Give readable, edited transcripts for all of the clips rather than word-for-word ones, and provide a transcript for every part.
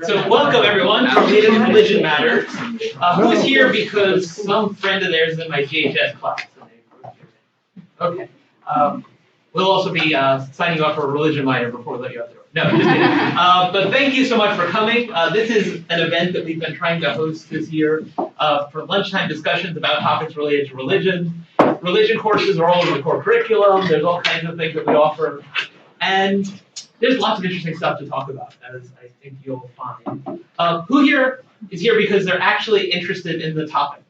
So welcome everyone to Robotic Religion Matters. Who's here because some friend of theirs is in my GHS class? Okay. We'll also be signing you up for a religion minor before we let you out the door. No, just kidding. But thank you so much for coming. This is an event that we've been trying to host this year for lunchtime discussions about topics related to religion. Religion courses are all over the core curriculum. There's all kinds of things that we offer. And there's lots of interesting stuff to talk about, as I think you'll find. Who here is here because they're actually interested in the topic?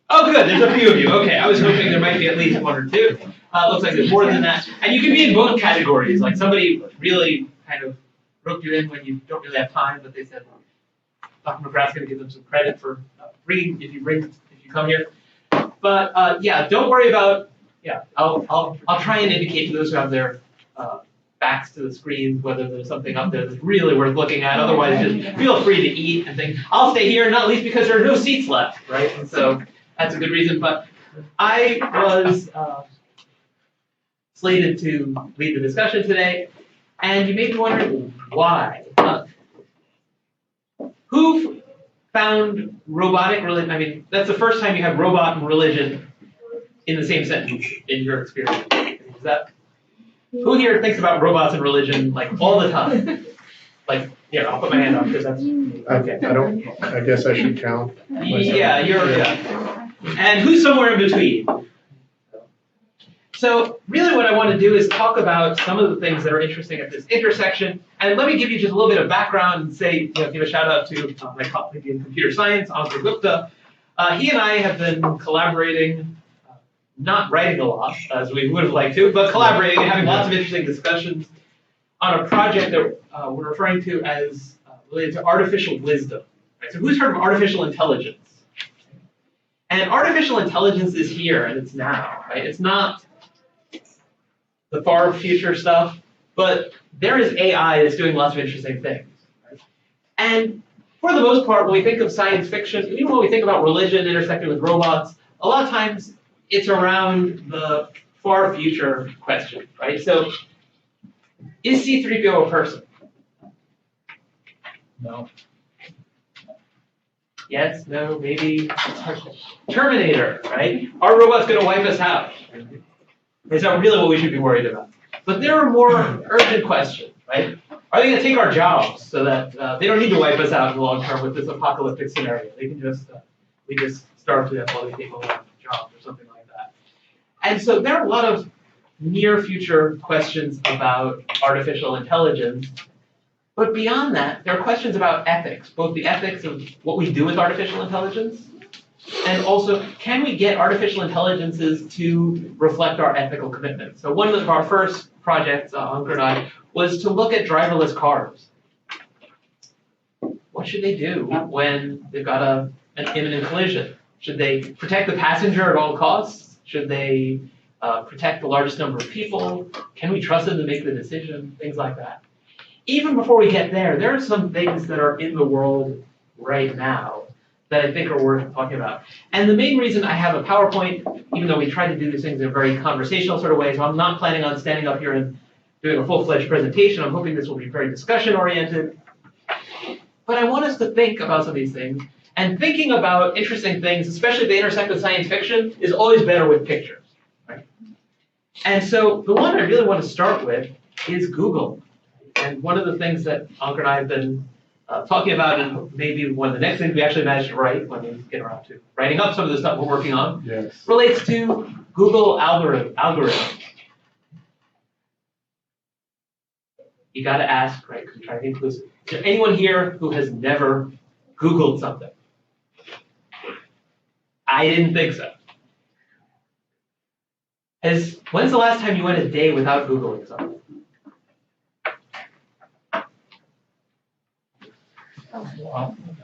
Oh, good. There's a few of you. Okay, I was hoping there might be at least one or two. Looks like there's more than that. And you can be in both categories. Like somebody really kind of roped you in when you don't really have time, but they said Dr. McGrath's going to give them some credit for bringing if you come here. But yeah, don't worry about. Yeah, I'll try and indicate to those who have their backs to the screen whether there's something up there that's really worth looking at. Otherwise, just feel free to eat and think. I'll stay here, not least because there are no seats left, right? And so that's a good reason. But I was slated to lead the discussion today, and you may be wondering why. Who found robotic religion? I mean, that's the first time you have robot and religion in the same sentence in your experience. Is that who here thinks about robots and religion like all the time? Like, here, I'll put my hand up because that's okay. I guess I should count. Yeah, yeah. And who's somewhere in between? So really what I want to do is talk about some of the things that are interesting at this intersection. And let me give you just a little bit of background and say, give a shout out to my colleague in computer science, Ankur Gupta. He and I have been collaborating, not writing a lot, as we would have liked to, but collaborating and having lots of interesting discussions on a project that we're referring to as related to artificial wisdom. Right? So who's heard of artificial intelligence? And artificial intelligence is here and it's now. Right? It's not the far future stuff, but there is AI that's doing lots of interesting things. Right? And for the most part, when we think of science fiction, even when we think about religion intersecting with robots, a lot of times it's around the far future question, right? So, is C-3PO a person? No. Yes, no, maybe. Terminator, right? Are robots going to wipe us out? Is that really what we should be worried about? But there are more urgent questions, right? Are they going to take our jobs so that they don't need to wipe us out in the long term with this apocalyptic scenario? They can just, we just starve to death while they take over jobs or something like that. And so there are a lot of near future questions about artificial intelligence. But beyond that, there are questions about ethics, both the ethics of what we do with artificial intelligence, and also, can we get artificial intelligences to reflect our ethical commitments? So one of our first projects, Ankur and I, was to look at driverless cars. What should they do when they've got an imminent collision? Should they protect the passenger at all costs? Should they protect the largest number of people? Can we trust them to make the decision? Things like that. Even before we get there, there are some things that are in the world right now that I think are worth talking about. And the main reason I have a PowerPoint, even though we try to do these things in a very conversational sort of way, so I'm not planning on standing up here and doing a full-fledged presentation. I'm hoping this will be very discussion-oriented. But I want us to think about some of these things. And thinking about interesting things, especially if they intersect with science fiction, is always better with pictures. Right? And so the one I really want to start with is Google. And one of the things that Ankur and I have been talking about, and maybe one of the next things we actually managed to write when we get around to writing up some of the stuff we're working on, relates to Google algorithms. You got to ask, right, because we're trying to be inclusive. Is there anyone here who has never Googled something? I didn't think so. When's the last time you went a day without Googling something?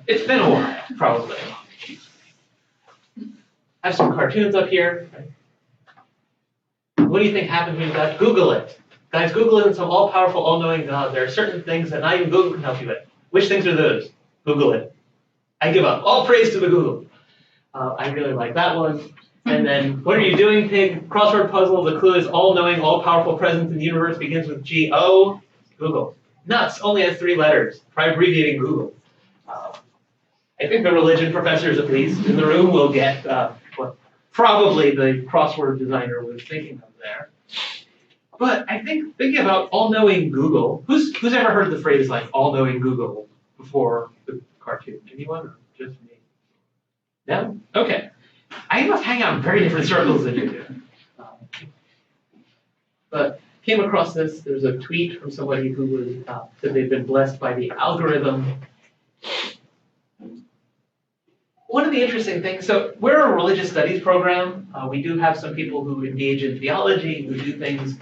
It's been a while, probably. I have some cartoons up here. What do you think happens when you guys Google it? Guys, Google isn't some all-powerful, all-knowing God. There are certain things that not even Google can help you with. Which things are those? Google it. I give up. All praise to the Google. I really like that one. And then, what are you doing, pig? Crossword puzzle. The clue is all-knowing, all-powerful presence in the universe begins with G-O. Google. Nuts only has 3 letters. Try abbreviating Google. I think the religion professors, at least, in the room will get what probably the crossword designer was thinking of there. But I think thinking about all-knowing Google, who's ever heard the phrase like all-knowing Google before the cartoon? Anyone or just me? No? Okay. I must hang out in very different circles than you do. But came across this. There's a tweet from somebody who was said they've been blessed by the algorithm. One of the interesting things, so we're a religious studies program. We do have some people who engage in theology, who do things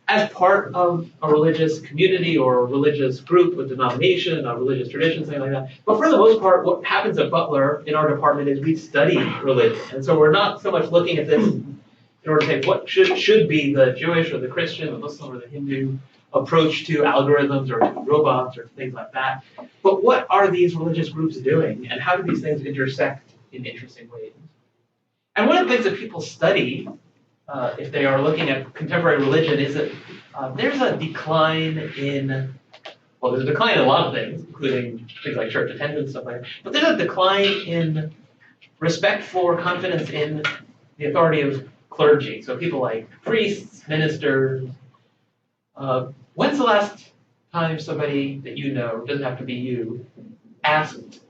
as part of a religious community or a religious group, a denomination, a religious tradition, something like that. But for the most part, what happens at Butler in our department is we study religion. And so we're not so much looking at this in order to say what should be the Jewish or the Christian, the Muslim or the Hindu approach to algorithms or to robots or things like that. But what are these religious groups doing, and how do these things intersect in interesting ways? And one of the things that people study, if they are looking at contemporary religion, is that there's a decline in, well, there's a decline in a lot of things, including things like church attendance, stuff like that, but there's a decline in respect for, confidence in the authority of clergy. So people like priests, ministers. When's the last time somebody that you know, doesn't have to be you, asked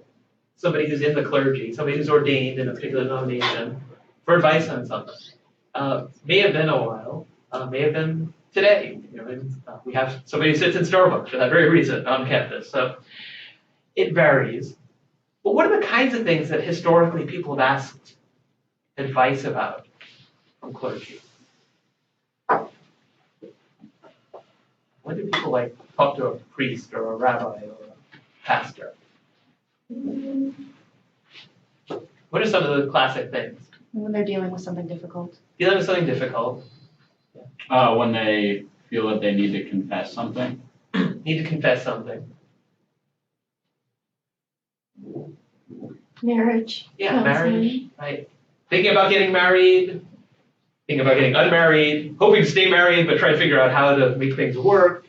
somebody who's in the clergy, somebody who's ordained in a particular denomination, for advice on something? May have been a while, may have been today. You know, we have somebody who sits in Starbucks for that very reason on campus. So it varies. But what are the kinds of things that historically people have asked advice about from clergy? When do people talk to a priest or a rabbi or a pastor? What are some of the classic things? When they're dealing with something difficult. Dealing with something difficult. When they feel that they need to confess something. Need to confess something. Marriage. Yeah, marriage. Right. Thinking about getting married. Thinking about getting unmarried, hoping to stay married, but trying to figure out how to make things work.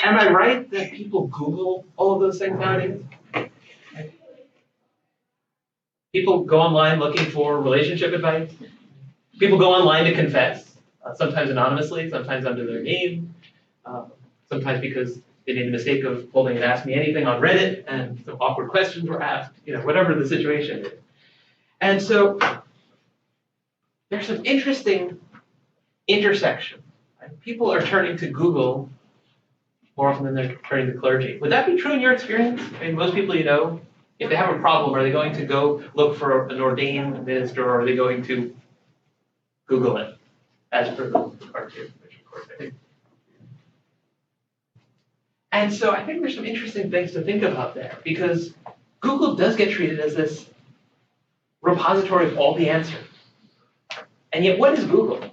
Am I right that people Google all of those things nowadays? People go online looking for relationship advice. People go online to confess, sometimes anonymously, sometimes under their name, sometimes because they made the mistake of holding an Ask Me Anything on Reddit and some awkward questions were asked, whatever the situation is. And so there's some interesting intersection. Right? People are turning to Google more often than they're turning to clergy. Would that be true in your experience? I mean, most people if they have a problem, are they going to go look for an ordained minister, or are they going to Google it, as per the cartoon, which of course I think. And so I think there's some interesting things to think about there, because Google does get treated as this repository of all the answers. And yet, what is Google?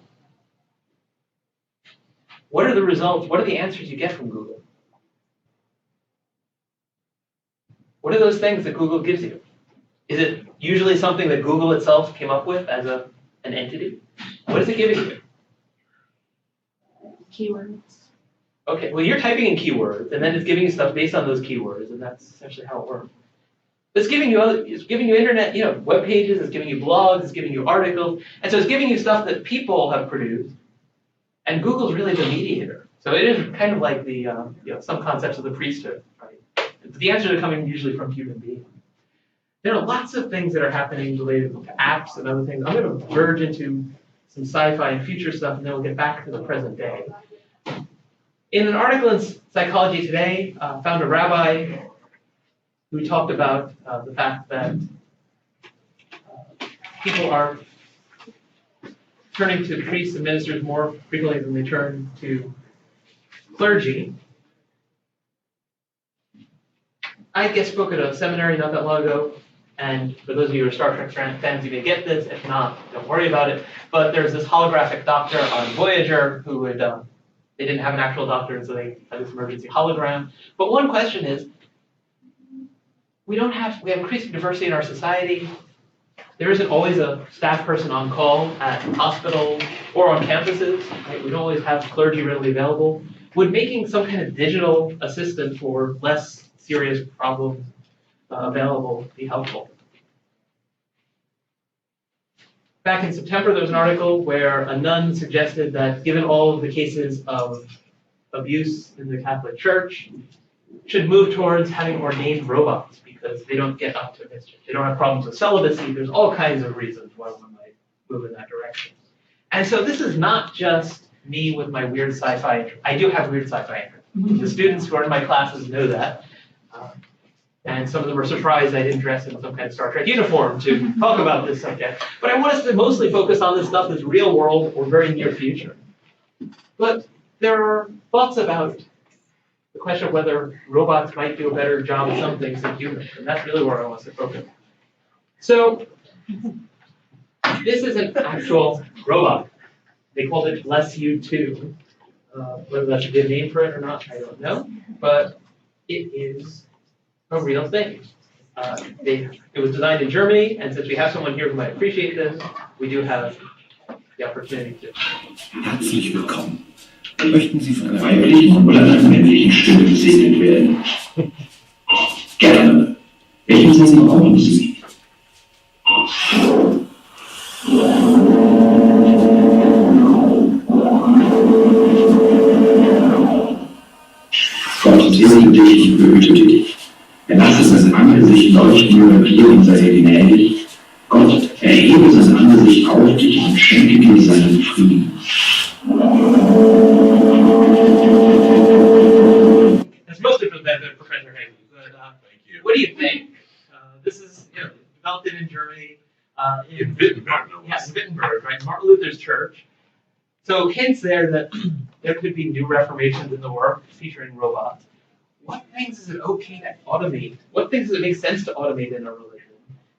What are the results? What are the answers you get from Google? What are those things that Google gives you? Is it usually something that Google itself came up with as an entity? What is it giving you? Keywords. Okay, well, you're typing in keywords, and then it's giving you stuff based on those keywords, and that's essentially how it works. It's giving you internet, web pages, it's giving you blogs, it's giving you articles, and so it's giving you stuff that people have produced, and Google's really the mediator. So it is kind of like the, some concepts of the priesthood, right? The answers are coming usually from human beings. There are lots of things that are happening related to apps and other things. I'm going to verge into some sci-fi and future stuff, and then we'll get back to the present day. In an article in Psychology Today, found a rabbi who talked about the fact that people are turning to priests and ministers more frequently than they turn to clergy. I spoke at a seminary not that long ago, and for those of you who are Star Trek fans, you may get this. If not, don't worry about it. But there's this holographic doctor on Voyager who would, they didn't have an actual doctor, and so they had this emergency hologram. But one question is, we have increasing diversity in our society. There isn't always a staff person on call at hospitals or on campuses. Right? We don't always have clergy readily available. would making some kind of digital assistant for less serious problems available be helpful? Back in September, there was an article where a nun suggested that given all of the cases of abuse in the Catholic Church, should move towards having ordained robots because they don't get up to mischief. They don't have problems with celibacy. There's all kinds of reasons why one might move in that direction. And so this is not just me with my weird sci-fi interest. I do have weird sci-fi interest. The students who are in my classes know that. And some of them are surprised I didn't dress in some kind of Star Trek uniform to talk about this subject. But I want us to mostly focus on this stuff that's real world or very near future. But there are thoughts about the question of whether robots might do a better job at some things than humans. And that's really where I want us to focus. So this is an actual robot. They called it Bless You 2. Whether that's a good name for it or not, I don't know. But it is a real thing. It was designed in Germany, and since we have someone here who might appreciate this, we do have the opportunity to. Herzlich willkommen. Möchten Sie von einer weiblichen oder einer männlichen Stimme gesegnet werden? Gerne. Welchen Sinn brauchen Sie? Gott segne dich und behüte dich. Er lasse sein Angesicht leuchten über dir und sei dir gnädig. Gott erhebe sein Angesicht auf dich und schenke dir seinen Frieden. That's mostly for the benefit of Professor Hagen. But Thank you. what do you think? This is developed in Germany. In Wittenberg, no Yes, less. in Wittenberg, right? Martin Luther's church. So hints there that there could be new reformations in the work featuring robots. What things is it okay to automate? What things does it make sense to automate in a religion?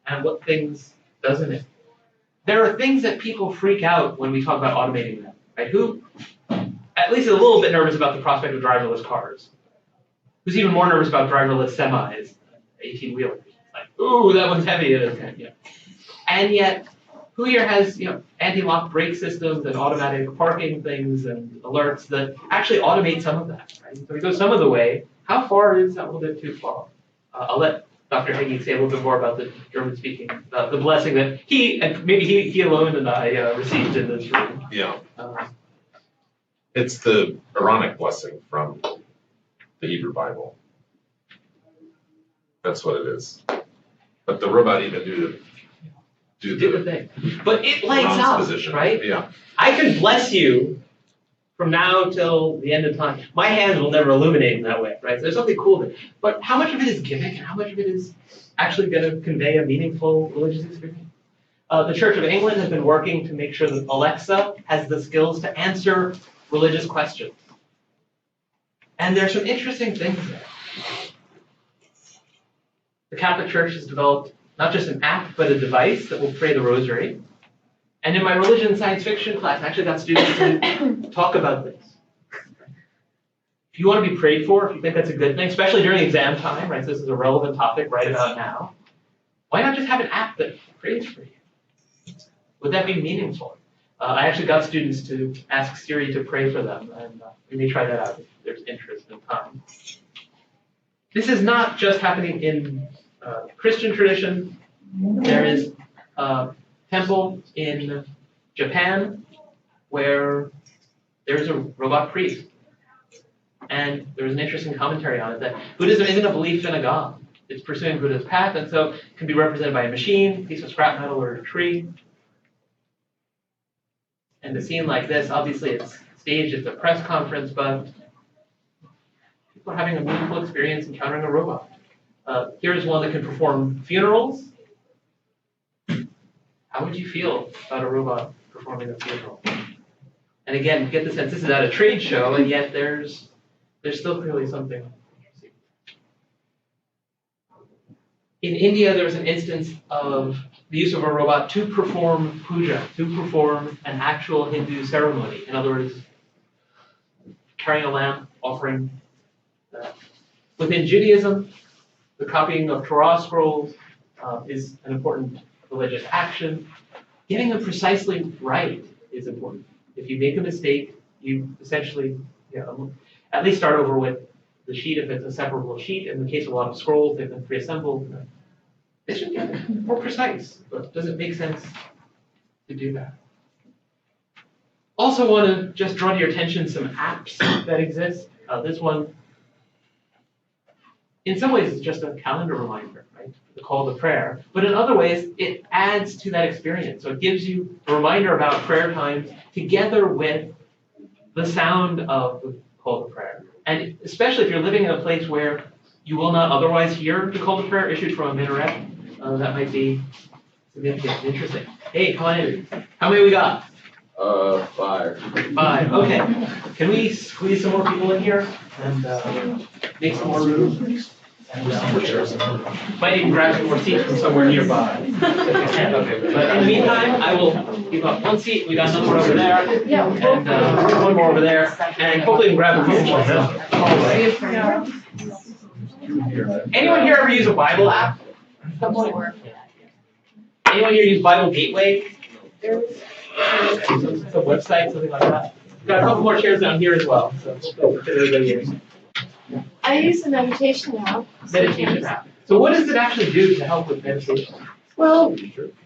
And what things doesn't it? There are things that people freak out when we talk about automating them, right? Who, at least, is a little bit nervous about the prospect of driverless cars. Who's even more nervous about driverless semis, 18-wheelers? Like, ooh, that one's heavy. And yet, who here has anti-lock brake systems and automatic parking things and alerts that actually automate some of that, right? So we go some of the way. How far is that a little bit too far? I'll let Dr. Heggie say a little bit more about the German speaking, the blessing that he, and maybe he alone and I received in this room. Yeah. It's the Aaronic blessing from the Hebrew Bible. That's what it is. But the robot even do the thing. But it lights Ron's up, position. right? Yeah. I can bless you from now till the end of time. My hands will never illuminate in that way, right? So there's something cool there. But how much of it is gimmick and how much of it is actually going to convey a meaningful religious experience? The Church of England has been working to make sure that Alexa has the skills to answer religious questions. And there's some interesting things there. The Catholic Church has developed not just an app, but a device that will pray the rosary. And in my religion and science fiction class, I actually got students to talk about this. If you want to be prayed for, if you think that's a good thing, especially during exam time, right? So this is a relevant topic right about now. Why not just have an app that prays for you? Would that be meaningful? I actually got students to ask Siri to pray for them, and we may try that out if there's interest and time. This is not just happening in Christian tradition. There is a temple in Japan where there's a robot priest. And there's an interesting commentary on it that Buddhism isn't a belief in a God. It's pursuing Buddha's path, and so it can be represented by a machine, a piece of scrap metal, or a tree. And a scene like this, obviously it's staged, it's a press conference, but people are having a meaningful experience encountering a robot. Here's one that can perform funerals. How would you feel about a robot performing a funeral? And again, get the sense this is at a trade show, and yet there's still clearly something interesting. In India, there's an instance of the use of a robot to perform puja, to perform an actual Hindu ceremony. In other words, carrying a lamp, offering that. Within Judaism, the copying of Torah scrolls is an important religious action. Getting them precisely right is important. If you make a mistake, you essentially, at least start over with the sheet if it's a separable sheet. In the case of a lot of scrolls, they've been pre-assembled. They should get more precise, but does it make sense to do that? Also want to just draw to your attention some apps that exist. This one, in some ways, it's just a calendar reminder, right? The call to prayer. But in other ways, it adds to that experience. So it gives you a reminder about prayer times together with the sound of the call to prayer. And especially if you're living in a place where you will not otherwise hear the call to prayer issued from a minaret, that might be significant and interesting. Hey, come on in. How many we got? 5. 5. Okay. Can we squeeze some more people in here and make some more room? And, might even grab some more seats from somewhere nearby. If we can. Okay. But in the meantime, I will give up one seat. We got another one over there, and one more over there, and hopefully we can grab a couple more. Anyone here ever use a Bible app? Anyone here use Bible Gateway? It's a website, something like that. Got a couple more chairs down here as well. So I use a meditation app. meditation app. So what does it actually do to help with meditation? Well,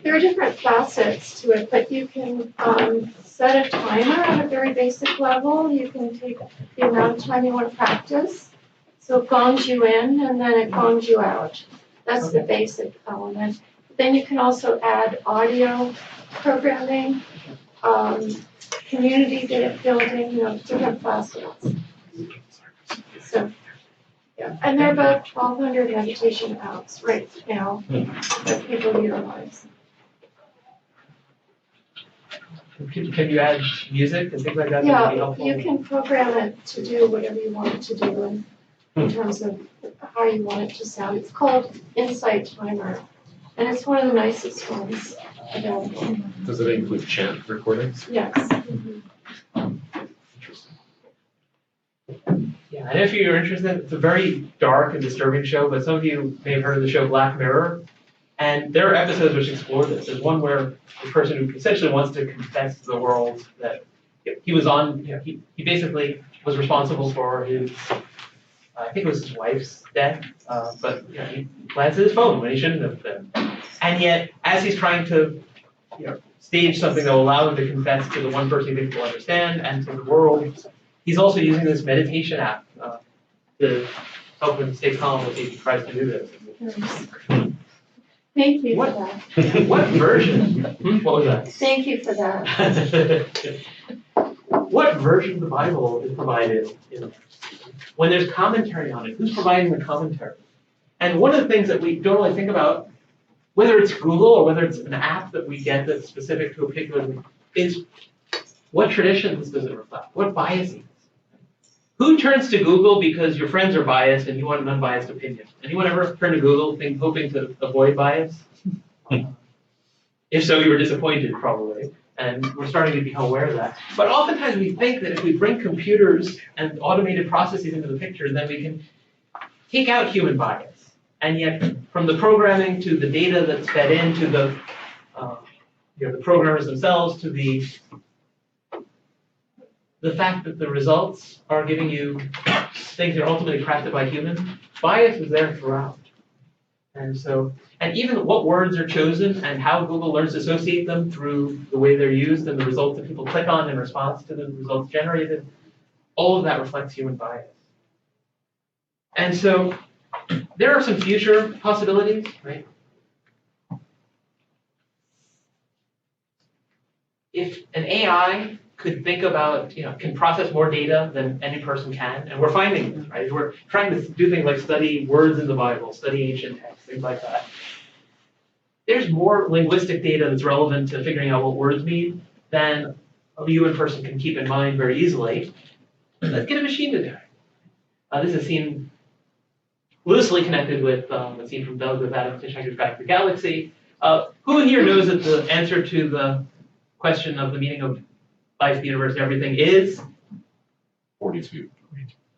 there are different facets to it, but you can set a timer at a very basic level. You can take the amount of time you want to practice. So it gongs you in and then it gongs you out. That's the basic element. Then you can also add audio programming, community building, different facets. So, yeah, and there are about 1,200 meditation apps right now that people utilize. Can you add music and things like that? That would be Yeah, helpful? you can program it to do whatever you want it to do in terms of how you want it to sound. It's called Insight Timer, and it's one of the nicest ones available. Does it include chant recordings? Yes. Interesting. Yeah, and if you're interested, it's a very dark and disturbing show, but some of you may have heard of the show Black Mirror. And there are episodes which explore this. There's one where the person who essentially wants to confess to the world that he was on, he basically was responsible for his, I think it was his wife's death, but he glanced at his phone when he shouldn't have been. And yet, as he's trying to stage something that will allow him to confess to the one person he thinks will understand and to the world, he's also using this meditation app to help him stay calm as he tries to do this. Thank you for that. What version? What was that? Thank you for that. What version of the Bible is provided when there's commentary on it? Who's providing the commentary? And one of the things that we don't really think about, whether it's Google or whether it's an app that we get that's specific to a particular, is what traditions does it reflect? What biases? Who turns to Google because your friends are biased and you want an unbiased opinion? Anyone ever turn to Google hoping to avoid bias? If so, you were disappointed probably, and we're starting to become aware of that. But oftentimes we think that if we bring computers and automated processes into the picture, then we can take out human bias. And yet, from the programming to the data that's fed into the programmers themselves to the fact that the results are giving you things that are ultimately crafted by humans, bias is there throughout. And even what words are chosen and how Google learns to associate them through the way they're used and the results that people click on in response to the results generated, all of that reflects human bias. And so there are some future possibilities, right? If an AI could think about, can process more data than any person can, and we're finding this, right? We're trying to do things like study words in the Bible, study ancient texts, things like that. There's more linguistic data that's relevant to figuring out what words mean than a human person can keep in mind very easily. Let's get a machine to do it. This is seen loosely connected with the scene from Doug with Adam Hitchhiker's Guide to the Galaxy. Who here knows that the answer to the question of the meaning of life, the universe, and everything is? 42.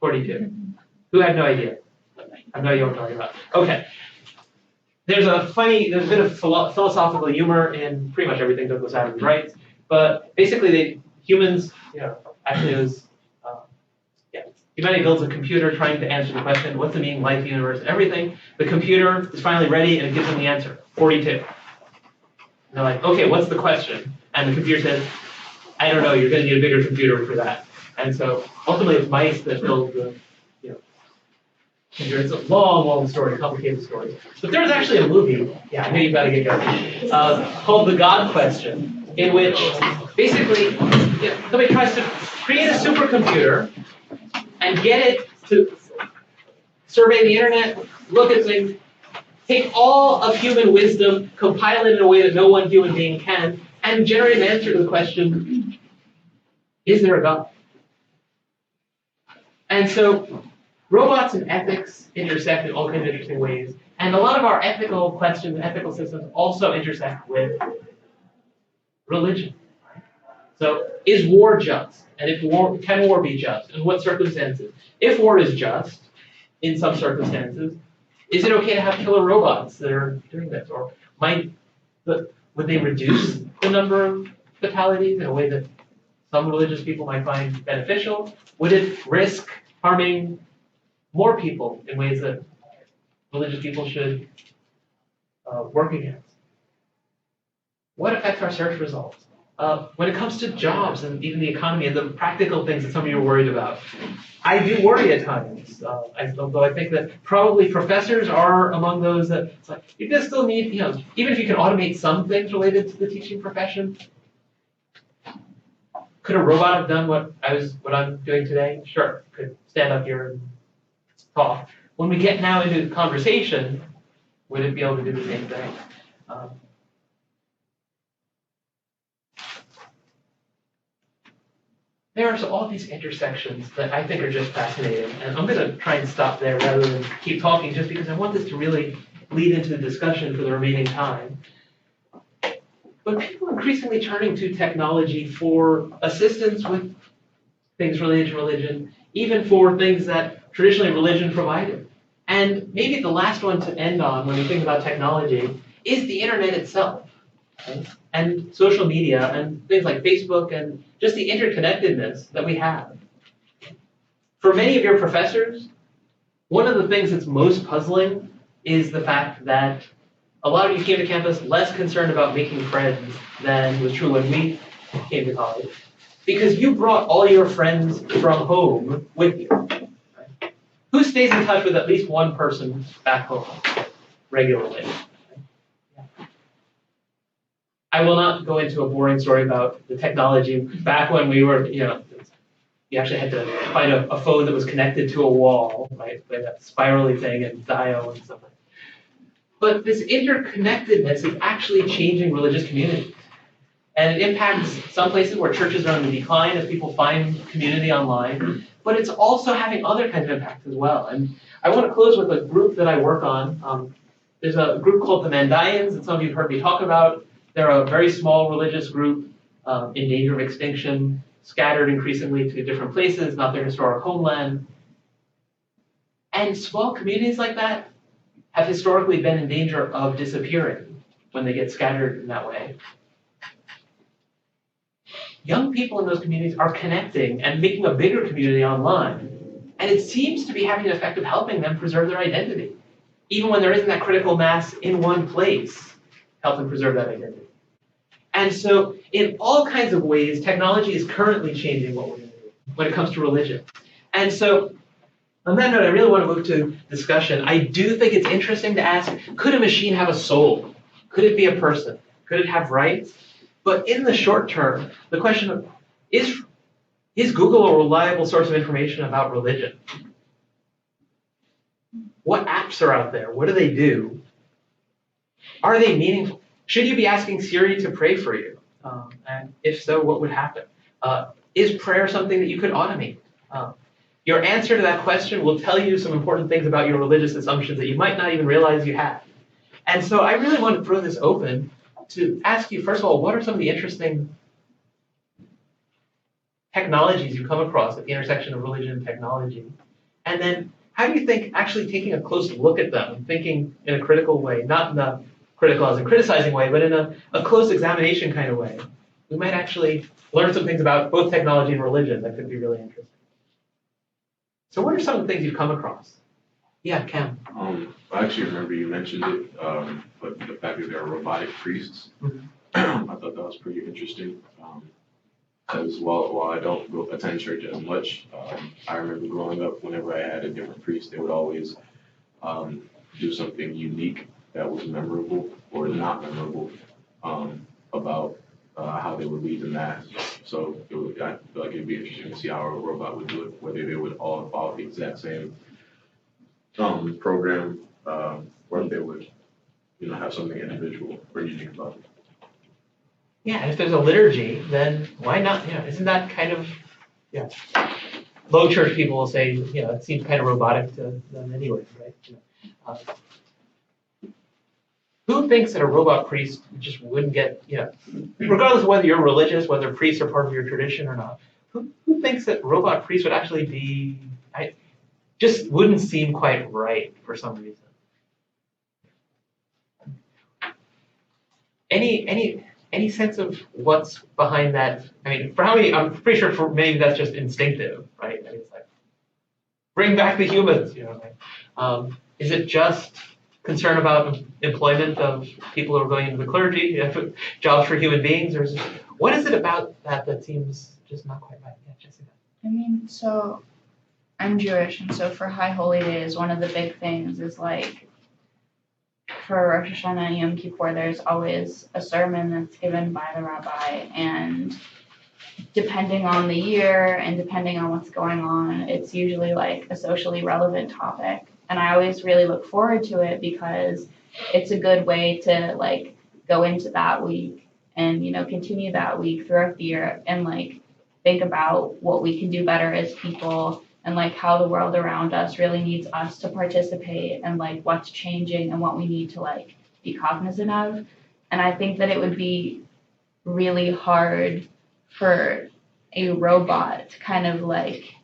42. Who had no idea? I know you what I'm talking about. Okay. There's a bit of philosophical humor in pretty much everything Douglas Adams writes, humans, actually it was, humanity builds a computer trying to answer the question, what's the meaning of life, the universe, everything. The computer is finally ready and it gives them the answer, 42. And they're like, okay, what's the question? And the computer says, I don't know, you're going to need a bigger computer for that. And so ultimately it's mice that build the computer. It's a long, long story, complicated story. But there was actually a movie, yeah, I know you've got to get going, called The God Question, in which basically somebody tries to create a supercomputer and get it to survey the internet, look at things, take all of human wisdom, compile it in a way that no one human being can, and generate an answer to the question, is there a God? And so robots and ethics intersect in all kinds of interesting ways, and a lot of our ethical questions and ethical systems also intersect with religion. So is war just? And if war, can war be just? In what circumstances? If war is just, in some circumstances, is it okay to have killer robots that are doing this? Or would they reduce the number of fatalities in a way that some religious people might find beneficial? Would it risk harming more people in ways that religious people should work against? What affects our search results? When it comes to jobs and even the economy and the practical things that some of you are worried about, I do worry at times. Although I think that probably professors are among those that it's like you're gonna still need, even if you can automate some things related to the teaching profession. Could a robot have done what I'm doing today? Sure, could stand up here and talk. When we get now into the conversation, would it be able to do the same thing? There are all these intersections that I think are just fascinating, and I'm going to try and stop there rather than keep talking, just because I want this to really lead into the discussion for the remaining time. But people are increasingly turning to technology for assistance with things related to religion, even for things that traditionally religion provided. And maybe the last one to end on when we think about technology is the internet itself, right? And social media and things like Facebook and just the interconnectedness that we have. For many of your professors, one of the things that's most puzzling is the fact that a lot of you came to campus less concerned about making friends than was true when we came to college, because you brought all your friends from home with you. Right? Who stays in touch with at least one person back home regularly? I will not go into a boring story about the technology back when we were, you actually had to find a phone that was connected to a wall, right? Like that spirally thing and dial and stuff like that. But this interconnectedness is actually changing religious communities. And it impacts some places where churches are on the decline as people find community online, but it's also having other kinds of impacts as well. And I want to close with a group that I work on. There's a group called the Mandayans that some of you have heard me talk about. They're a very small religious group in danger of extinction, scattered increasingly to different places, not their historic homeland. And small communities like that have historically been in danger of disappearing when they get scattered in that way. Young people in those communities are connecting and making a bigger community online. And it seems to be having an effect of helping them preserve their identity. Even when there isn't that critical mass in one place, help them preserve that identity. And so in all kinds of ways, technology is currently changing what we're going to do when it comes to religion. And so on that note, I really want to move to discussion. I do think it's interesting to ask, could a machine have a soul? Could it be a person? Could it have rights? But in the short term, the question of, is Google a reliable source of information about religion? What apps are out there? What do they do? Are they meaningful? Should you be asking Siri to pray for you? And if so, what would happen? Is prayer something that you could automate? Your answer to that question will tell you some important things about your religious assumptions that you might not even realize you have. And so I really want to throw this open to ask you, first of all, what are some of the interesting technologies you come across at the intersection of religion and technology? And then how do you think actually taking a close look at them, thinking in a critical way, not in a critical as in criticizing way, but in a close examination kind of way, we might actually learn some things about both technology and religion that could be really interesting. So what are some of the things you've come across? Yeah, Cam. I actually remember you mentioned it, but the fact that there are robotic priests, Mhm. I thought that was pretty interesting. As well, while I don't go attend church as much, I remember growing up, whenever I had a different priest, they would always do something unique that was memorable or not memorable about how they would lead the mass. So I feel like it'd be interesting to see how a robot would do it, whether they would all follow the exact same program, where they would, have something individual or unique about it. Yeah, and if there's a liturgy, then why not? Isn't that kind of, low church people will say, it seems kind of robotic to them anyway, right? Who thinks that a robot priest just wouldn't get, regardless of whether you're religious, whether priests are part of your tradition or not, who thinks that robot priests would actually be, just wouldn't seem quite right for some reason? Any sense of what's behind that? I mean, for how many, I'm pretty sure for many that's just instinctive, right? I mean, it's like, bring back the humans, is it just concern about employment of people who are going into the clergy, jobs for human beings, or what is it about that seems just not quite right? Yeah, Jessica. I mean, so I'm Jewish, and so for High Holy Days, one of the big things is like, for Rosh Hashanah and Yom Kippur, there's always a sermon that's given by the rabbi, and depending on the year and depending on what's going on, it's usually like a socially relevant topic. And I always really look forward to it because it's a good way to like go into that week and, continue that week throughout the year and like think about what we can do better as people and like how the world around us really needs us to participate and like what's changing and what we need to like be cognizant of. And I think that it would be really hard for a robot to kind of like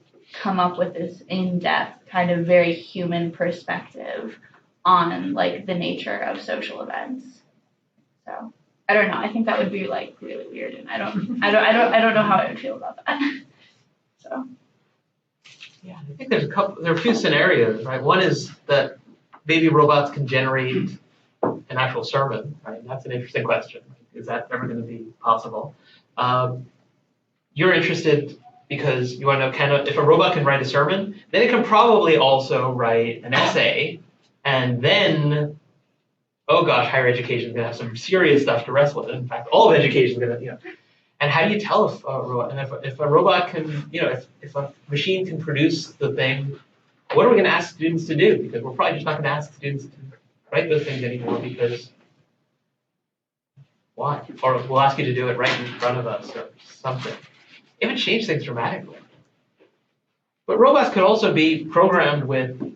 come up with this in-depth kind of very human perspective on like the nature of social events. So I don't know. I think that would be like really weird, and I don't know how I would feel about that. So. Yeah, I think there are a few scenarios, right? One is that maybe robots can generate an actual sermon, right? And that's an interesting question. Is that ever going to be possible? You're interested because you want to know, if a robot can write a sermon, then it can probably also write an essay, and then, oh gosh, higher education is going to have some serious stuff to wrestle with. In fact, all of education is going to, And how do you tell if a robot, and if a robot can, if a machine can produce the thing, what are we going to ask students to do? Because we're probably just not going to ask students to write those things anymore because why? Or we'll ask you to do it right in front of us or something. It would change things dramatically. But robots could also be programmed with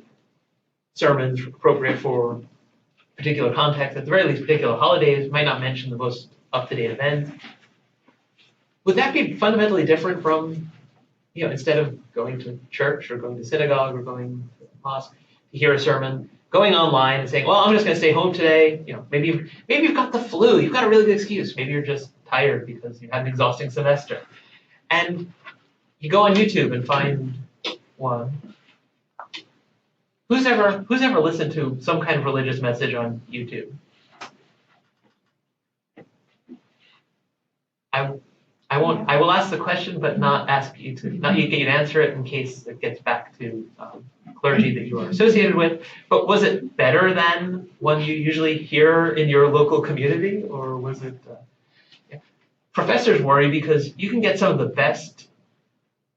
sermons appropriate for particular context, at the very least particular holidays, might not mention the most up-to-date event. Would that be fundamentally different from, instead of going to church or going to synagogue or going to mosque to hear a sermon, going online and saying, well, I'm just going to stay home today. Maybe you've got the flu. You've got a really good excuse. Maybe you're just tired because you've had an exhausting semester. And you go on YouTube and find one. Who's ever listened to some kind of religious message on YouTube? I will ask the question, but not get you to answer it in case it gets back to clergy that you are associated with. But was it better than one you usually hear in your local community, or was it? Professors worry because you can get some of the best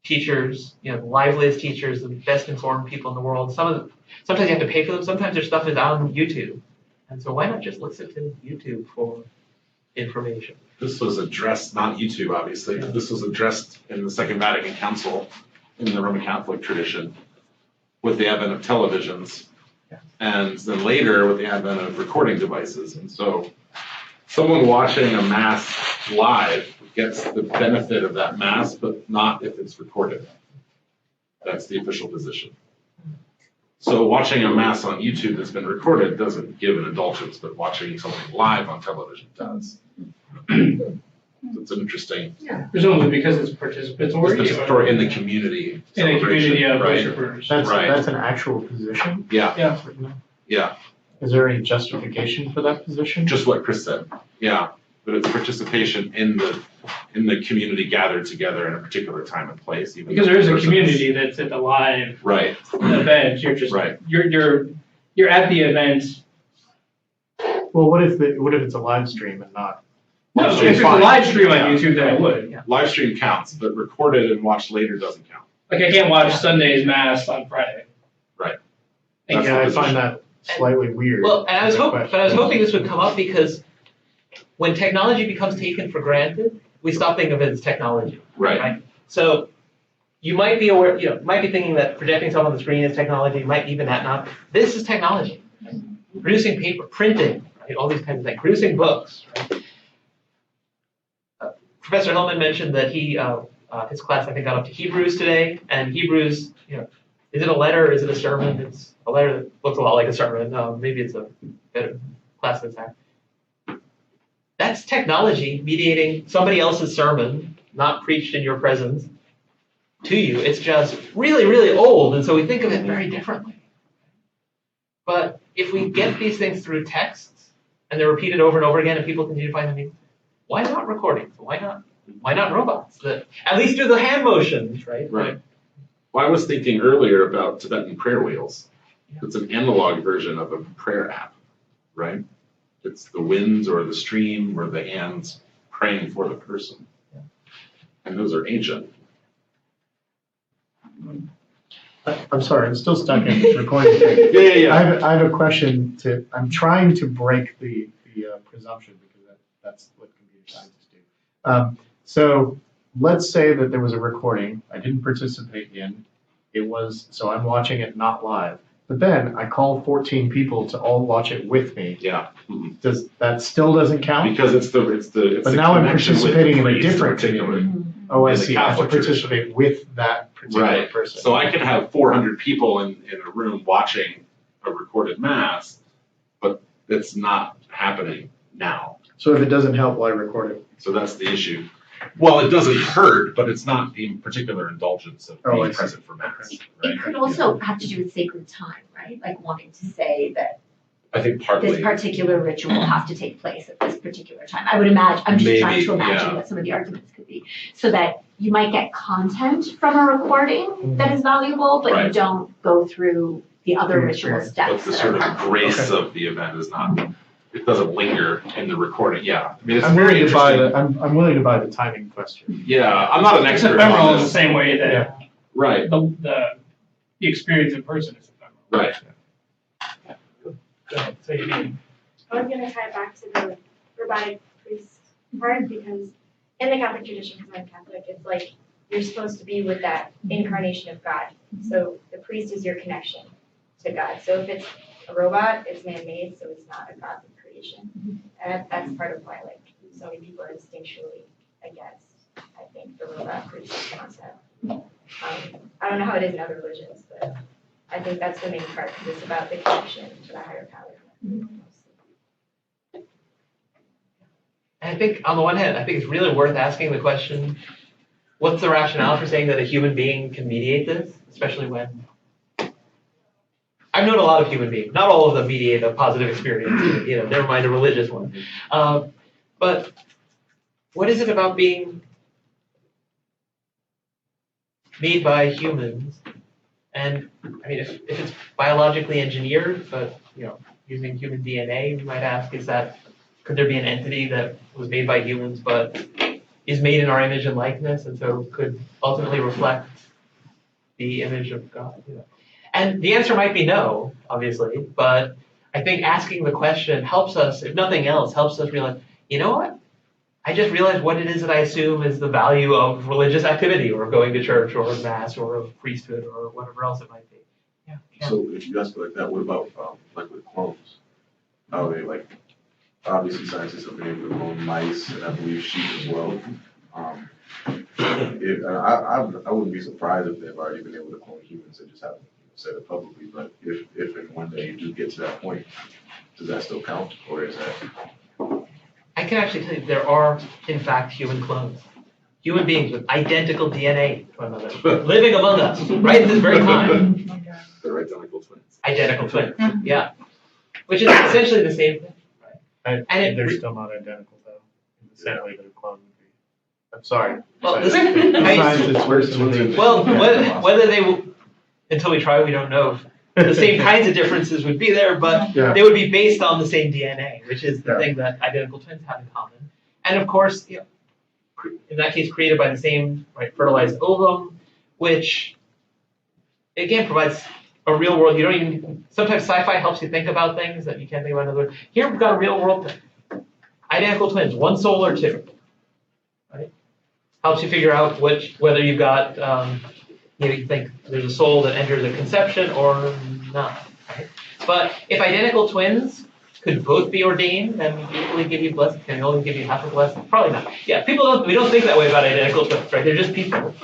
teachers, the liveliest teachers, the best informed people in the world. Sometimes you have to pay for them. Sometimes their stuff is on YouTube, and so why not just listen to YouTube for information? This was addressed, not YouTube obviously, but this was addressed in the Second Vatican Council in the Roman Catholic tradition with the advent of televisions, and then later with the advent of recording devices. And so someone watching a mass live gets the benefit of that mass, but not if it's recorded. That's the official position. So watching a mass on YouTube that's been recorded doesn't give an indulgence, but watching something live on television does. It's an interesting, Presumably because it's participatory. it's for in the community. In a community of Right. worshipers. Right. That's an actual position? Yeah, Yeah. Is there any justification for that position? just what Chris said, yeah, but it's participation in the community gathered together in a particular time and place. Even Because though there is the a person community that's at the live Right, event, you're just, right, you're at the event. Well, what if it's a live stream and not? No, Live if stream it's a fine. live stream on Yeah. YouTube, then I would, yeah. live stream counts, but recorded and watched later doesn't count. Like I can't watch Sunday's mass on Friday. Right. Thank That's you. Yeah, I the find that slightly weird. Well, and I was as a hoping this would come up because when technology becomes taken for granted, we stop thinking of it as technology. Right, So you might be aware, might be thinking that projecting stuff on the screen is technology, might even that not. This is technology. Producing paper, printing, right? All these kinds of things, producing books. Right? Professor Hellman mentioned that his class I think got up to Hebrews today, and Hebrews, is it a letter or is it a sermon? It's a letter that looks a lot like a sermon. Maybe it's a better class than that. That's technology mediating somebody else's sermon, not preached in your presence, to you. It's just really, really old, and so we think of it very differently. But if we get these things through texts, and they're repeated over and over again, and people continue to find them new, why not recordings? Why not robots that at least do the hand motions, right? right. Well, I was thinking earlier about Tibetan prayer wheels. It's an analog version of a prayer app, right? It's the winds or the stream or the hands praying for the person. And those are ancient. I'm sorry, I'm still stuck in this recording thing. Yeah. I have a question I'm trying to break the presumption because that's what computer scientists do. So let's say that there was a recording I didn't participate in. So I'm watching it not live. But then I call 14 people to all watch it with me. Yeah. Does that still doesn't count? Because it's the But now I'm connection with the participating in a priest different particular. community. Oh, I in the see. I have to Catholic tradition. participate with that particular Right. person. So I could have 400 people in a room watching a recorded mass, but it's not happening now. So if it doesn't help, why record it? So that's the issue. Well, it doesn't hurt, but it's not the particular indulgence of Oh, I being see. present for mass. It Right? could also have to do with sacred time, right? Like wanting to say that I think this partly. particular ritual has to take place at this particular time. I would imagine, I'm just trying Maybe, to imagine yeah. what some of the arguments could be. So that you might get content from a recording that is valuable, but you Right. don't go through the other ritual But steps. But the that sort are of harmful. grace of the event is not. It doesn't linger in the recording. Yeah. I mean, it's I'm very willing to buy interesting. I'm willing to buy the timing question. Yeah, I'm not an It's expert ephemeral on in the this. same way that Right. the experience in person is ephemeral. Right. Go ahead. So you mean, I was gonna tie it back to the robotic priest part, because in the Catholic tradition, because I'm Catholic, it's like you're supposed to be with that incarnation of God. So the priest is your connection to God. So if it's a robot, it's man-made, so it's not a godly creation. And that's part of why so many people are instinctually against, I think, the robot priest concept. I don't know how it is in other religions, but I think that's the main part, because it's about the connection to the higher power. and I think on the one hand, I think it's really worth asking the question, what's the rationale for saying that a human being can mediate this, especially when I've known a lot of human beings. Not all of them mediate a positive experience, never mind a religious one. But what is it about being made by humans? And I mean, if it's biologically engineered, but using human DNA, we might ask, could there be an entity that was made by humans but is made in our image and likeness, and so could ultimately reflect the image of God? And the answer might be no, obviously, but I think asking the question helps us, if nothing else, helps us realize, you know what? I just realized what it is that I assume is the value of religious activity, or going to church, or mass, or of priesthood, or whatever else it might be. Yeah. So if you ask like that, what about like with clones? How they obviously scientists have been able to clone mice and I believe sheep as well. I wouldn't be surprised if they've already been able to clone humans and just haven't said it publicly. But if and one day you do get to that point, does that still count, or is that? I can actually tell you there are, in fact, human clones. Human beings with identical DNA to one another, living among us, right at this very time. They're identical twins. Identical twins, yeah. Which is essentially the same thing. And They're still not identical though, in the same way that a clone would be. I'm sorry. Well, Scientists- this- scientists works with me. Well, whether they will, until we try, we don't know if the same kinds of differences would be there, but Yeah. they would be based on the same DNA, which is the Yeah. thing that identical twins have in common. And of course, in that case, created by the same fertilized ovum, which again provides a real world. You don't even sometimes sci-fi helps you think about things that you can't think about another. Here we've got a real world thing. Identical twins, one soul or two, right? Helps you figure out whether you've got you think there's a soul that enters a conception or not. Right? But if identical twins could both be ordained and equally give you blessing, can only give you half a blessing? Probably not. Yeah, we don't think that way about identical twins, right? They're just people.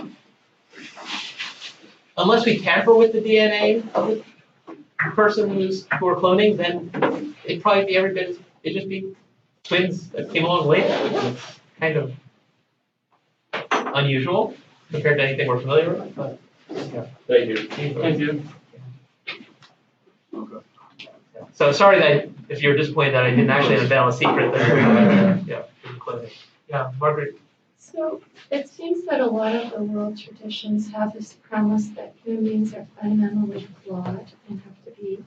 Unless we tamper with the DNA of the person who we're cloning, then it'd probably be every bit. It'd just be twins that came along later, which is kind of unusual compared to anything we're familiar with. But yeah. Thank you. Thank you. So sorry that if you're disappointed that I didn't actually unveil a secret there. Yeah, cloning. Yeah, Margaret. So it seems that a lot of the world traditions have this premise that human beings are fundamentally flawed and have to be,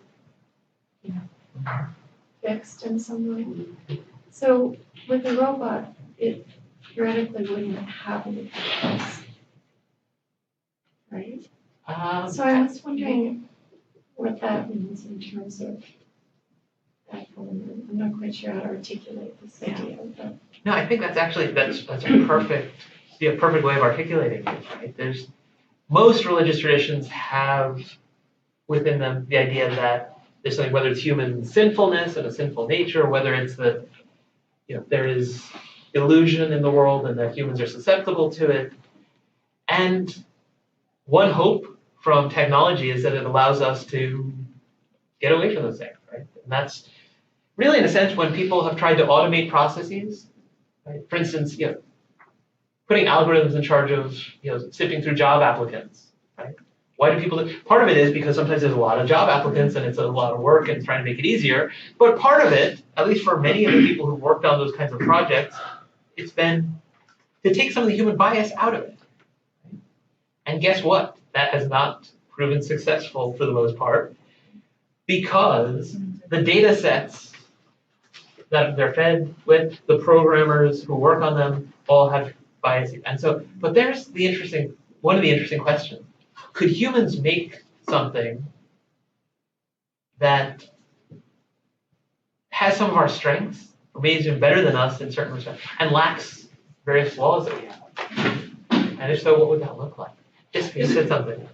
fixed in some way. So with a robot, it theoretically wouldn't have any purpose, right? So I was wondering what that means in terms of that element. I'm not quite sure how to articulate this idea, but. No, I think that's a perfect way of articulating it, right? Most religious traditions have within them the idea that there's something, whether it's human sinfulness and a sinful nature, whether it's that there is illusion in the world and that humans are susceptible to it. And one hope from technology is that it allows us to get away from those things, right? And that's really, in a sense, when people have tried to automate processes. Right? For instance, putting algorithms in charge of sifting through job applicants. Right? Why do people? Part of it is because sometimes there's a lot of job applicants and it's a lot of work and trying to make it easier. But part of it, at least for many of the people who've worked on those kinds of projects, it's been to take some of the human bias out of it. Right? And guess what? That has not proven successful for the most part because the data sets that they're fed with, the programmers who work on them all have biases. And so, but there's one of the interesting questions. Could humans make something that has some of our strengths, or maybe even better than us in certain respects, and lacks various flaws that we have? And if so, what would that look like? Just you said something.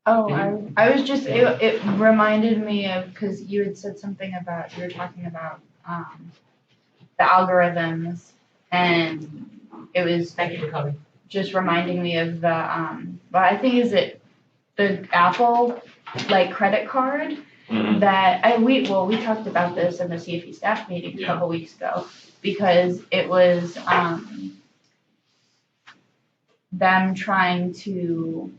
Oh, I was just, it reminded me of, because you had said something about, you were talking about the algorithms, and it was Thank you for coming. just reminding me of the, well, I think is it the Apple, credit card that, we talked about this in the CFE staff meeting a couple weeks ago, because it was them trying to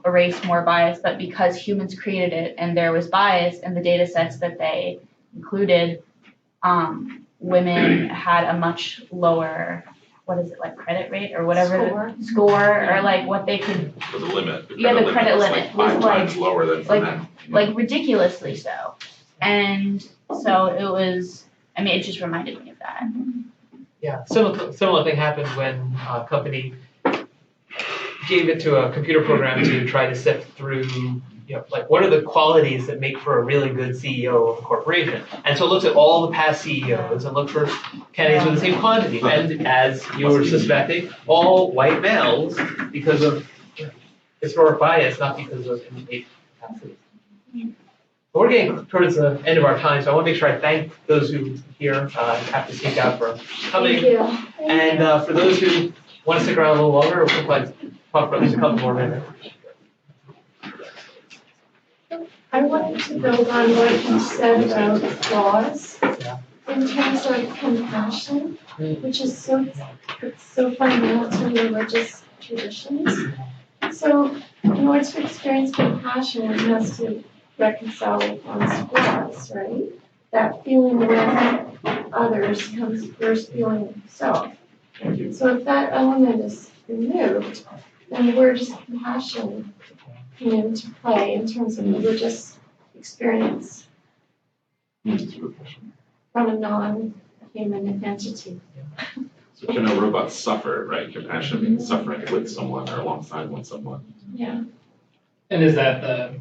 erase more bias, but because humans created it and there was bias in the data sets that they included, women had a much lower, what is it, credit rate or whatever, score or what they could, For the limit. the credit limit was 5 times lower than for men. Ridiculously so. And so it was, it just reminded me of that. Yeah, similar thing happened when a company gave it to a computer program to try to sift through, what are the qualities that make for a really good CEO of a corporation? And so it looks at all the past CEOs and look for candidates with the same quantity. And as you were suspecting, all white males because of historic bias, not because of innate capacity. But we're getting towards the end of our time, so I want to make sure I thank those who here have to speak out for coming. Thank you. And for those who want to stick around a little longer, we'll talk for at least a couple more minutes. I wanted to build on what you said about flaws. Yeah. in terms of compassion, which is it's so fundamental to religious traditions. So in order to experience compassion, one has to reconcile with one's flaws, right? That feeling with others comes first feeling self. So if that element is removed, then where does compassion come into play in terms of religious experience from a non-human entity? So can a robot suffer, right? Compassion means suffering with someone or alongside with someone. Yeah. And is that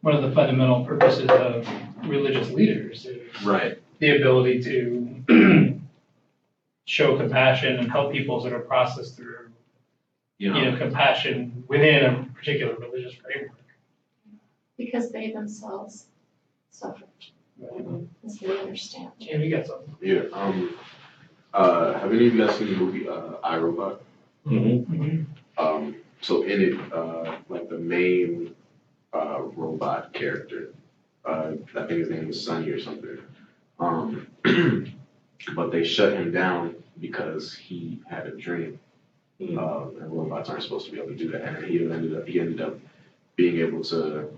one of the fundamental purposes of religious leaders? Is Right. the ability to show compassion and help people sort of process through, compassion within a particular religious framework. Because they themselves suffer, as they understand. And you got something. Yeah, have any of you guys seen the movie, iRobot? So in it, like the main, robot character, I think his name was Sunny or something. But they shut him down because he had a dream. And robots aren't supposed to be able to do that. And he ended up being able to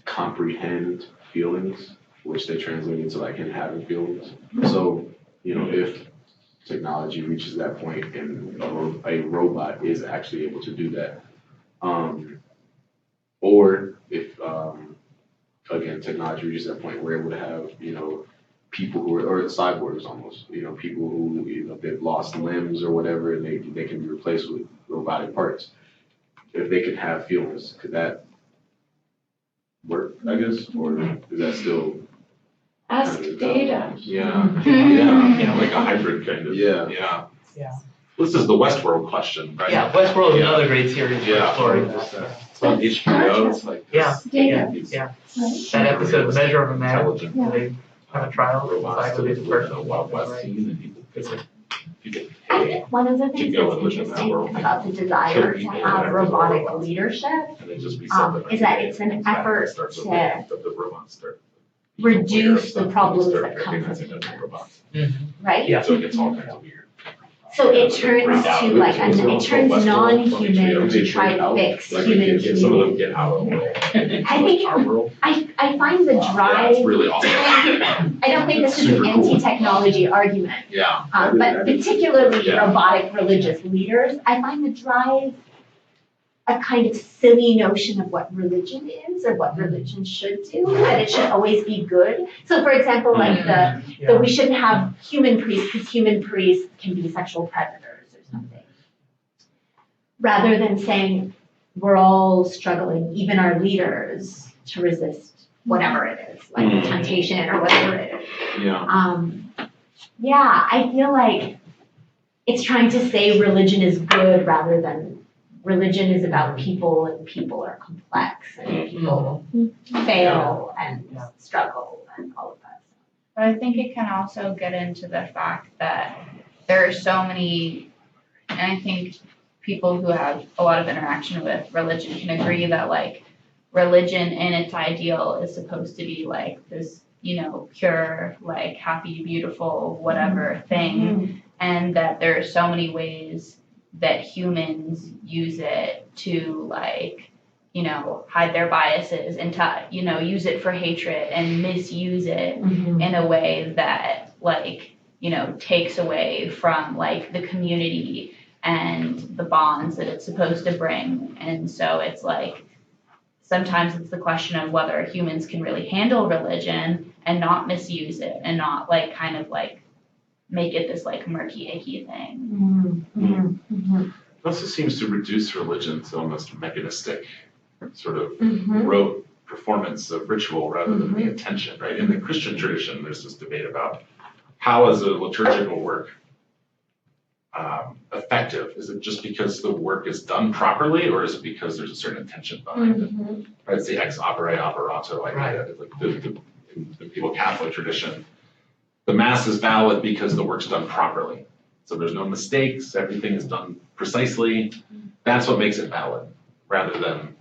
comprehend feelings, which they translate into like him having feelings. So, if technology reaches that point and a robot is actually able to do that, or if again technology reaches that point, we're able to have people who are or cyborgs almost, people who they've lost limbs or whatever, and they can be replaced with robotic parts. If they can have feelings, could that work, I guess, or is that still Ask data. Yeah, like a hybrid kind of. Yeah. This is the Westworld question, right? Yeah, Westworld is another great series for exploring It's that. on HBO, it's like. Data. Yeah. Right? That episode, Measure of a Man, Intelligent. they have a trial, Robots decide who to the live in person the is, Wild West right? scene, and it's like, you get I paid, think one of the things go that's and live in that interesting world. about the desire to have robotic leadership and then just reset the is that it's an effort starts to the robots start. reduce the problems Start that come from recognizing that they're humans, robots. right? Yeah. So it gets all kinds of weird. So it turns to like, it turns non-human to try to fix human Some of them community. get out of the world. I think, Our world. I find the Yeah, drive, it's really awesome. I don't think this is an Super cool. anti-technology argument, Yeah. but particularly Yeah. robotic religious leaders, I find the drive a kind of silly notion of what religion is or what religion should do, that it should always be good. So for example, like that we shouldn't have human priests because human priests can be sexual predators or something. Rather than saying we're all struggling, even our leaders, to resist whatever it is, like temptation or whatever it is. Yeah. I feel like it's trying to say religion is good rather than religion is about people and people are complex and people fail and struggle and all of that. But I think it can also get into the fact that there are so many, and I think people who have a lot of interaction with religion can agree that like religion in its ideal is supposed to be like this, pure, like happy, beautiful, whatever thing. And that there are so many ways that humans use it to like, hide their biases and to, use it for hatred and misuse it in a way that like, takes away from like the community and the bonds that it's supposed to bring. And so it's like, sometimes it's the question of whether humans can really handle religion and not misuse it and not like kind of like make it this like murky, icky thing. It also seems to reduce religion to almost mechanistic, sort of rote performance of ritual rather than the intention, right? In the Christian tradition, there's this debate about how is a liturgical work effective? Is it just because the work is done properly, or is it because there's a certain intention behind it? Right? It's the ex opere operato idea. It's like in the people Catholic tradition, the Mass is valid because the work's done properly. So there's no mistakes, everything is done precisely. That's what makes it valid, rather than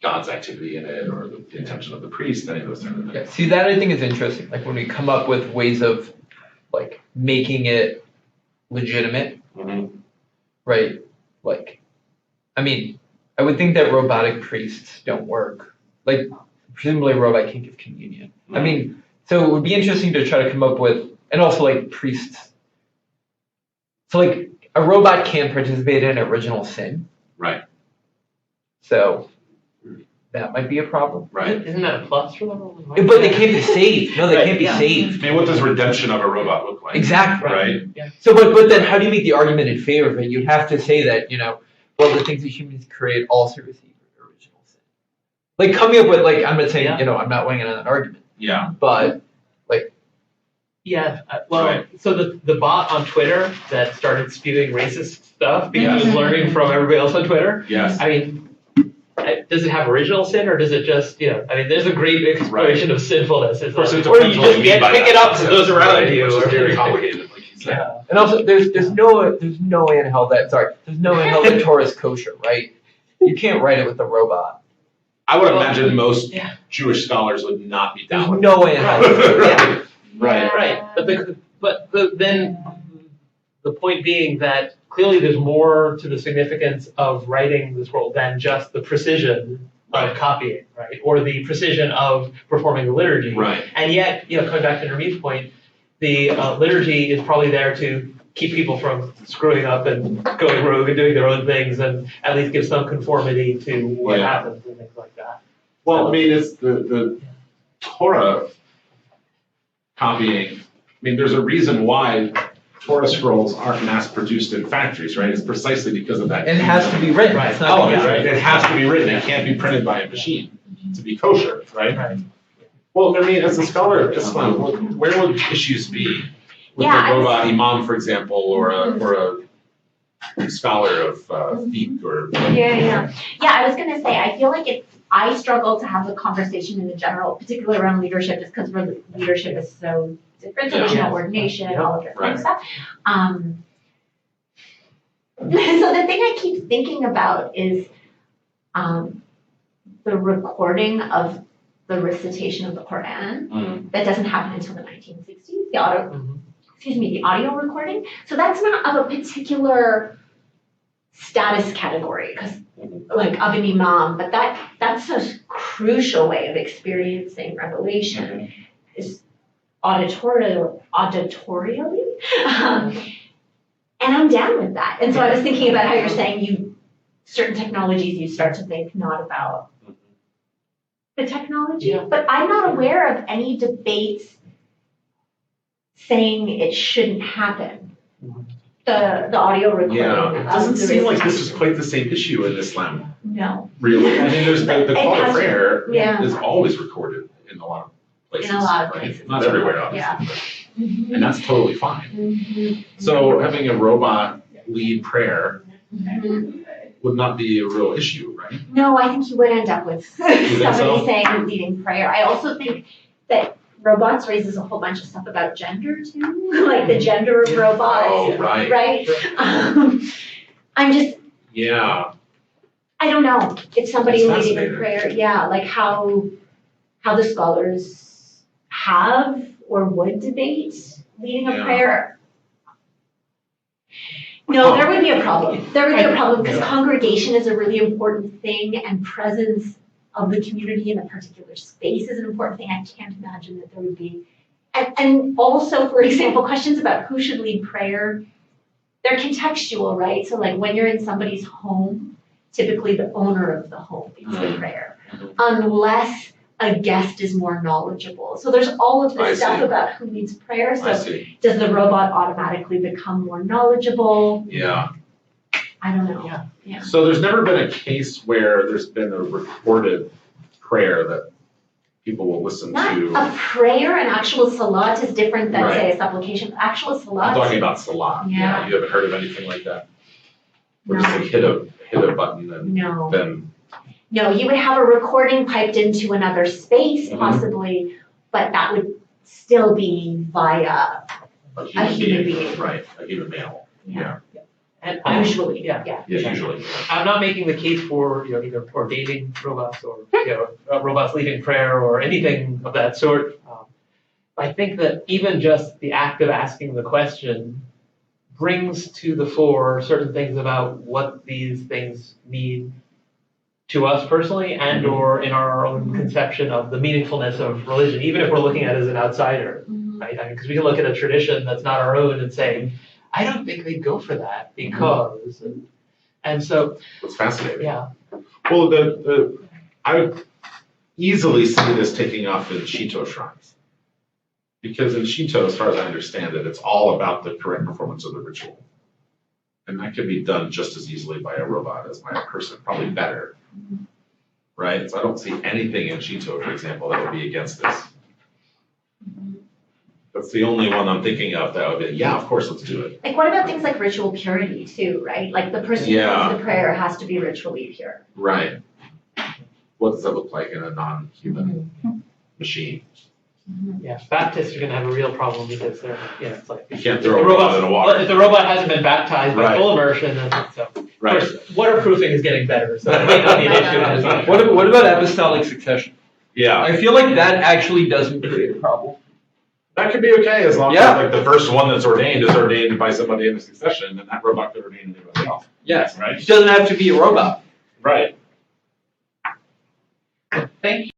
God's activity in it or the intention of the priest, any of those kind of things. Yeah, see, that I think is interesting, like when we come up with ways of like making it legitimate, right? Like, I mean, I would think that robotic priests don't work. Like, presumably a robot can't give communion. I mean, so it would be interesting to try to come up with, and also like priests. So like a robot can't participate in original sin. Right. So that might be a problem. Right. Isn't that a plus for them? But they can't be saved. No, they Right, can't be yeah. saved. I mean, what does redemption of a robot look like? Exactly. Right? So, but then how do you make the argument in favor of it? You'd have to say that, well, the things that humans create also receive original sin. Like coming up with, like, I'm not saying, I'm not weighing in on that argument. Yeah. But, like. Yeah, well, so the bot on Twitter that started spewing racist stuff because it was learning from everybody else on Twitter. Yes. I mean, does it have original sin or does it just, I mean, there's a great exploration of sinfulness. Of course, it or depends you what just you mean by pick it that up from those concept, around right? you. Which is or- very complicated, like you said. Yeah. And also, there's no way in hell that Torah is kosher, right? You can't write it with a robot. I would imagine most Jewish scholars would not be down with No way in hell. it. Right, right. But then the point being that clearly there's more to the significance of writing this role than just the precision of copying, right? Or the precision of performing the liturgy. Right. And yet, coming back to Nermeen's point, the liturgy is probably there to keep people from screwing up and going rogue and doing their own things and at least give some conformity to what happens and things like that. Well, I mean, it's the Torah copying. I mean, there's a reason why Torah scrolls aren't mass produced in factories, right? It's precisely because of that. And it has to be written. Right. It's not Element, right? It has to be written. It can't be printed by a machine to be kosher, right? Right. Well, I mean, as a scholar of Islam, where would issues be with Yeah, a robot imam, for example, or a scholar of fiqh or? Yeah, I was gonna say, I feel like I struggle to have the conversation in the general, particularly around leadership, just because leadership is so different, so there's no ordination, all of this kind of stuff. So the thing I keep thinking about is the recording of the recitation of the Quran. That doesn't happen until the 1960s, the audio recording. So that's not of a particular status category, because like of an imam, but that's a crucial way of experiencing revelation is auditorially. And I'm down with that. And so I was thinking about how you're saying certain technologies you start to think not about the technology, but I'm not aware of any debates saying it shouldn't happen. The audio recording. Yeah, it of doesn't the seem like this recitation. is quite the same issue in Islam, No. really. I mean, there's the call to has- prayer yeah. is always recorded in a lot of places. In a lot of right? places. Not everywhere, obviously, Yeah. and that's totally fine. So having a robot lead prayer would not be a real issue, right? No, I think you would end up with think somebody so? saying leading prayer. I also think that robots raises a whole bunch of stuff about gender too, like the gender of robots. Oh, right. Right? I'm just, Yeah. I don't know if somebody That's leading a fascinating. prayer, like how the scholars have or would debate leading a Yeah. prayer. No, there would be a problem. There would be a problem because congregation is a really important thing and presence of the community in a particular space is an important thing. I can't imagine that there would be. And also, for example, questions about who should lead prayer, they're contextual, right? So like when you're in somebody's home, typically the owner of the home leads the prayer, unless a guest is more knowledgeable. So there's all of I this stuff see. about who leads prayer. I So see. does the robot automatically become more knowledgeable? Yeah. I don't know. Yeah. So there's never been a case where there's been a recorded prayer that people will listen Not to. a prayer, an actual salat is different than, say, Right. a supplication. Actual I'm salat. talking about Salah. Yeah. You haven't heard of anything like that? Or No. just like hit a button and No. then, No, you would have a recording piped into another space Mhm. possibly, but that would still be via a human human being, being. right, a human male. Yeah. And Usually, yeah. yeah. Yeah, usually. I'm not making the case for, either ordaining robots or, robots leading prayer or anything of that sort. I think that even just the act of asking the question brings to the fore certain things about what these things mean to us personally and or in our own conception of the meaningfulness of religion, even if we're looking at it as an outsider, right? I mean, because we can look at a tradition that's not our own and say, I don't think they'd go for that because, and so, It's fascinating. yeah. Well, I would easily see this taking off in Shinto shrines. Because in Shinto, as far as I understand it, it's all about the correct performance of the ritual. And that can be done just as easily by a robot as by a person, probably better. Right? So I don't see anything in Shinto, for example, that would be against this. That's the only one I'm thinking of that would be, yeah, of course, let's do it. Like, what about things like ritual purity too, right? Like the person who does the prayer has to be ritually pure. Right. What does that look like in a non-human machine? Yeah, Baptists are gonna have a real problem because they're, it's like. You can't throw a robot in the water. If the robot hasn't been baptized by Right. full immersion, then so. Of Right. course, waterproofing is getting better, so that may not be an issue. What about apostolic succession? Yeah. I feel like that actually doesn't create a problem. That could be okay as long Yeah. as like the first one that's ordained is ordained by somebody in the succession, and that robot could ordain anybody else. Yes, Right. it doesn't have to be a robot. Right. Thank you.